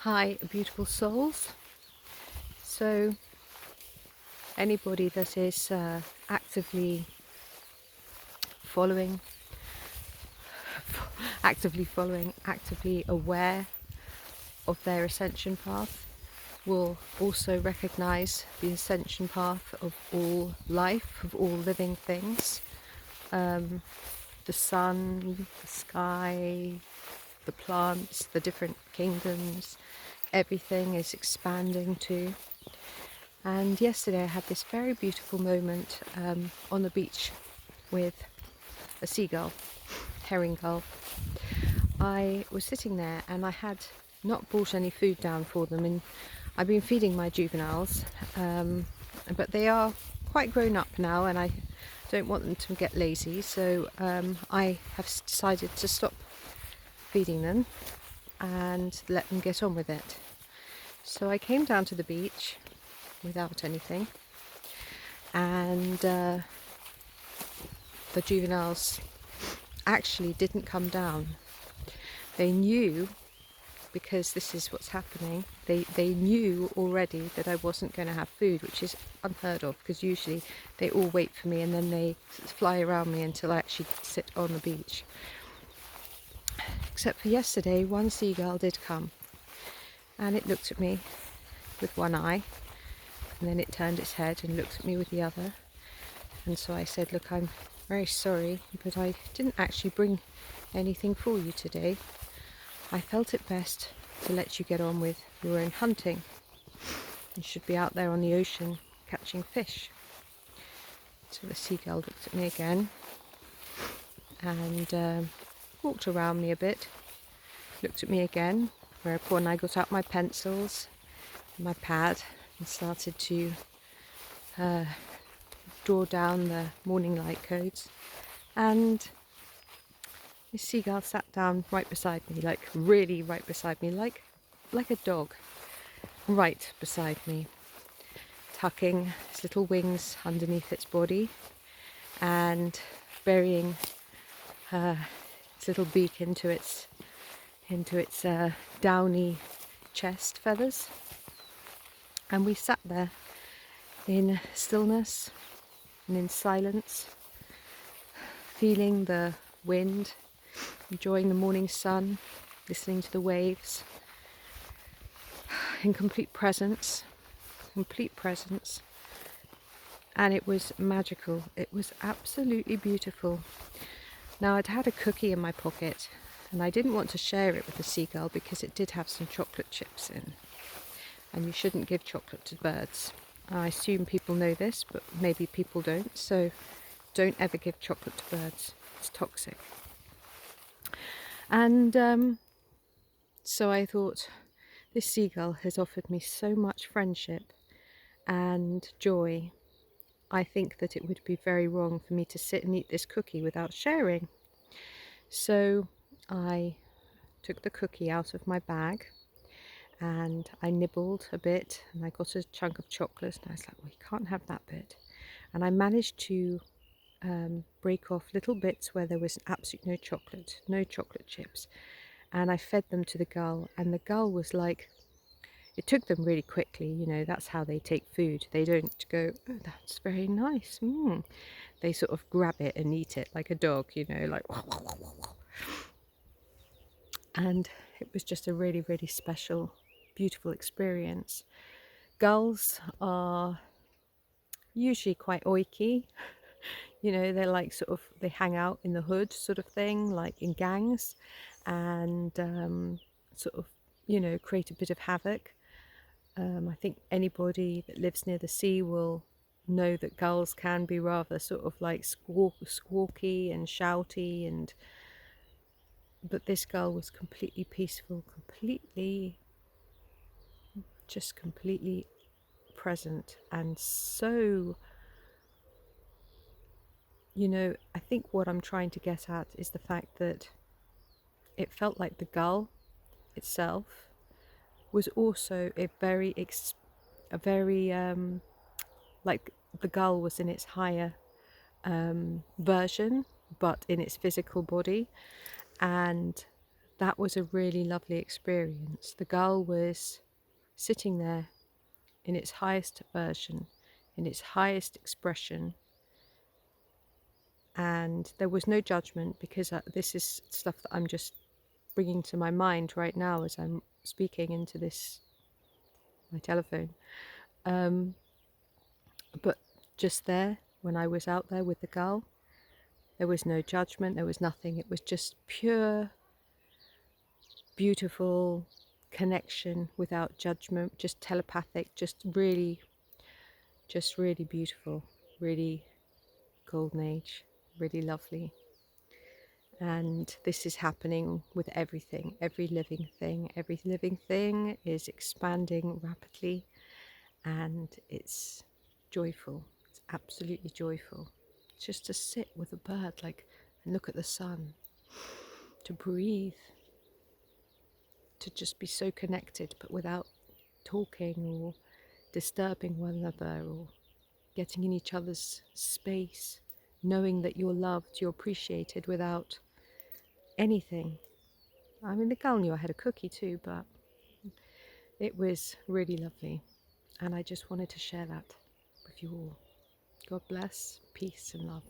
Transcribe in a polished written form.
Hi, beautiful souls. So, anybody that is actively following, actively aware of their ascension path will also recognize the ascension path of all life, of all living things. The sun, the sky, the plants, the different kingdoms, everything is expanding too. And yesterday I had this very beautiful moment on the beach with a seagull, herring gull. I was sitting there and I had not brought any food down for them, and I've been feeding my juveniles, but they are quite grown up now and I don't want them to get lazy, so I have decided to stop feeding them and let them get on with it. So I came down to the beach without anything, and the juveniles actually didn't come down. They knew, because this is what's happening, they knew already that I wasn't going to have food, which is unheard of, because usually they all wait for me and then they fly around me until I actually sit on the beach. Except for yesterday, one seagull did come and it looked at me with one eye, and then it turned its head and looked at me with the other. And so I said, look, I'm very sorry, but I didn't actually bring anything for you today. I felt it best to let you get on with your own hunting. You should be out there on the ocean catching fish. So the seagull looked at me again and walked around me a bit, looked at me again, whereupon I got out my pencils, my pad, and started to draw down the morning light codes. And this seagull sat down right beside me, like really right beside me, like a dog, right beside me, tucking its little wings underneath its body and burying its little beak into its downy chest feathers. And we sat there in stillness and in silence, feeling the wind, enjoying the morning sun, listening to the waves, in complete presence. And it was magical. It was absolutely beautiful. Now, I'd had a cookie in my pocket and I didn't want to share it with the seagull because it did have some chocolate chips in, and you shouldn't give chocolate to birds. I assume people know this, but maybe people don't, so don't ever give chocolate to birds. It's toxic. And so I thought, this seagull has offered me so much friendship and joy. I think that it would be very wrong for me to sit and eat this cookie without sharing. So I took the cookie out of my bag and I nibbled a bit and I got a chunk of chocolate and I was like, well, you can't have that bit. And I managed to break off little bits where there was absolutely no chocolate chips. And I fed them to the gull, and the gull was like, it took them really quickly, you know, that's how they take food. They don't go, oh, that's very nice. They sort of grab it and eat it like a dog, you know, like. And it was just a really, really special, beautiful experience. Gulls are usually quite oiky. You know, they're like sort of, they hang out in the hood sort of thing, like in gangs, and sort of, you know, create a bit of havoc. I think anybody that lives near the sea will know that gulls can be rather sort of like squawky and shouty, but this gull was completely peaceful, completely present, and so, you know, I think what I'm trying to get at is the fact that it felt like the gull itself was also a very like the gull was in its higher version, but in its physical body, and that was a really lovely experience. The gull was sitting there in its highest version, in its highest expression, and there was no judgment, because this is stuff that I'm just bringing to my mind right now as I'm speaking into this, my telephone. But just there, when I was out there with the gull, there was no judgment, there was nothing. It was just pure, beautiful connection without judgment, just telepathic, just really beautiful, really golden age, really lovely. And this is happening with everything, every living thing. Every living thing is expanding rapidly, and it's joyful. It's absolutely joyful. Just to sit with a bird, like, and look at the sun, to breathe, to just be so connected, but without talking or disturbing one another or getting in each other's space, knowing that you're loved, you're appreciated without anything. I mean, the girl knew I had a cookie too, but it was really lovely. And I just wanted to share that with you all. God bless, peace and love.